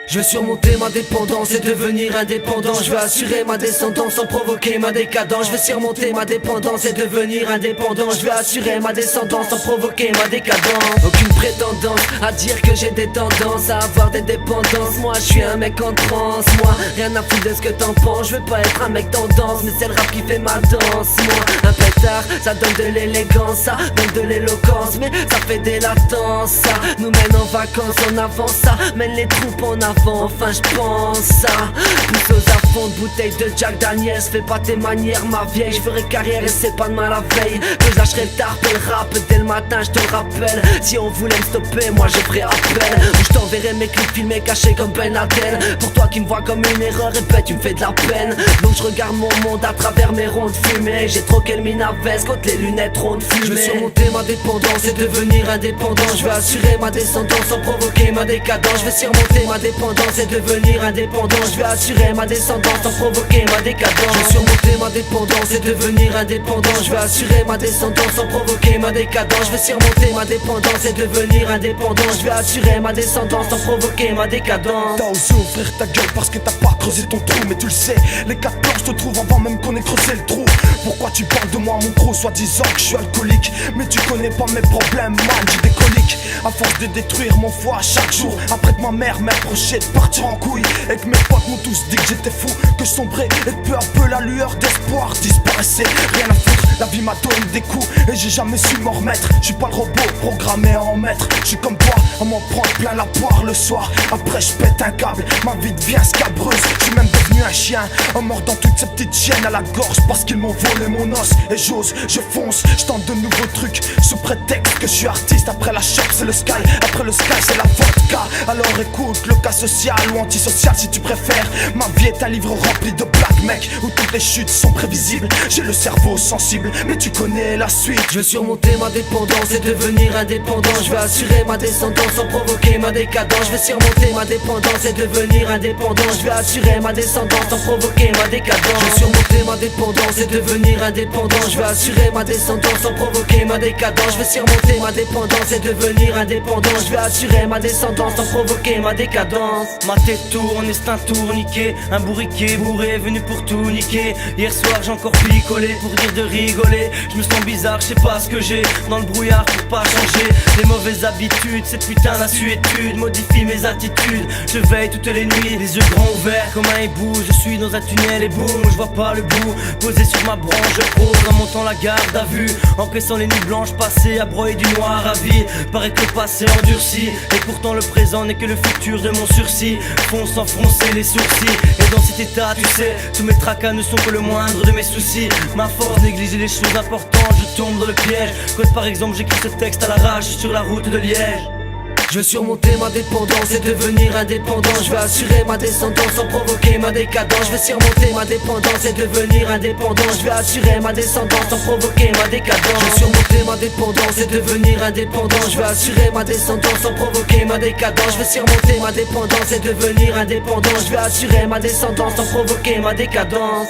Je veux surmonter ma dépendance et devenir indépendant. Je veux assurer ma descendance sans provoquer ma décadence. Je veux surmonter ma dépendance et devenir indépendant. Je veux assurer ma descendance sans provoquer ma décadence. Aucune prétendance à dire que j'ai des tendances à avoir des dépendances. Moi je suis un mec en transe. Moi rien à foutre de ce que t'en penses. Je veux pas être un mec tendance, mais c'est le rap qui fait ma danse. Moi un pétard ça donne de l'élégance, ça donne de l'éloquence, mais ça fait des latences. Ça nous mène en vacances, en avance, ça mène les troupes en avant. Enfin je pense ça. Pousse aux à fond de bouteille de Jack Daniels. Fais pas tes manières ma vieille. Je ferai carrière et c'est pas de mal la veille. Que je lâcherai le tard et le rap dès le matin je te le rappelle. Si on voulait me stopper moi je ferai appel. Ou je t'enverrai mes clips filmés cachés comme Ben Laden. Pour toi qui me vois comme une erreur et ben tu me fais de la peine. Donc je regarde mon monde à travers mes ronds de fumée. J'ai troqué le mine à veste contre les lunettes rondes fumées. Je veux surmonter ma dépendance et devenir indépendant. Je veux assurer ma descendance sans provoquer ma décadence. Je veux surmonter ma dépendance et devenir indépendant. Je vais assurer ma descendance sans provoquer ma décadence. Je vais surmonter ma dépendance et devenir indépendant. Je vais assurer ma descendance sans provoquer ma décadence. Je vais surmonter ma dépendance et devenir indépendant. Je vais assurer ma descendance sans provoquer ma décadence. T'as osé ouvrir ta gueule parce que t'as pas creusé ton trou. Mais tu le sais, les 4 planches te trouvent avant même qu'on ait creusé le trou. Pourquoi tu parles de moi mon gros, soit disant que je suis alcoolique? Mais tu connais pas mes problèmes, man, j'ai des coliques. À force de détruire mon foie chaque jour. Après que ma mère m'ait approché de partir en couille et que mes potes m'ont tous dit que j'étais fou, que je sombrais et que peu à peu la lueur d'espoir disparaissait. Rien à foutre, la vie m'a donné des coups et j'ai jamais su m'en remettre. Je suis pas le robot programmé à en mettre. Je suis comme toi, à m'en prendre plein la poire le soir. Après je pète un câble, ma vie devient scabreuse. Je suis même devenu un chien, en mordant toutes ces petites chiennes à la gorge parce qu'ils m'ont volé mon os. Et j'ose, je fonce, je tente de nouveaux trucs sous prétexte que je suis artiste. Après la shop c'est le sky, après le sky c'est la vodka. Alors écoute le cas social ou antisocial si tu préfères. Ma vie est un livre rempli de blagues mec, où toutes les chutes sont prévisibles. J'ai le cerveau sensible, mais tu connais la suite. Je veux surmonter ma dépendance et devenir indépendant. Je veux assurer ma descendance sans provoquer ma décadence. Je veux surmonter ma dépendance et devenir indépendant. Je veux assurer ma descendance sans provoquer ma décadence. Je veux surmonter ma dépendance et devenir indépendant. Je veux assurer ma descendance sans provoquer ma décadence. Je veux surmonter ma dépendance et devenir indépendant. Je veux assurer ma descendance sans provoquer ma décadence. Ma tête tourne, instinct tourniqué, un bourriquet bourré venu pour tout niquer. Hier soir j'ai encore picolé pour dire de rigoler. Je me sens bizarre, je sais pas ce que j'ai dans le brouillard pour pas changer. Les mauvaises habitudes, cette putain d'assuétude modifie mes attitudes. Je veille toutes les nuits, les yeux grands ouverts comme un hibou. Je suis dans un tunnel et boum, je vois pas le bout. Posé sur ma branche, je prose en montant la garde à vue. Encaissant les nuits blanches passées à broyer du noir à vie. Paraît que le passé endurci et pourtant le présent n'est que le futur de mon sursis. Fonce sans froncer les sourcils. Et dans cet état tu sais, tous mes tracas ne sont que le moindre de mes soucis. Ma force négliger les choses importantes, je tombe dans le piège. Quand par exemple j'écris ce texte à l'arrache sur la route de Liège. Je veux surmonter ma dépendance et devenir indépendant. Je veux assurer ma descendance sans provoquer ma décadence. Je veux surmonter ma dépendance et devenir indépendant. Je veux assurer ma descendance sans provoquer ma décadence. Je veux surmonter ma dépendance et devenir indépendant. Je veux assurer ma descendance sans provoquer ma décadence. Je veux surmonter ma dépendance et devenir indépendant. Je veux assurer ma descendance sans provoquer ma décadence.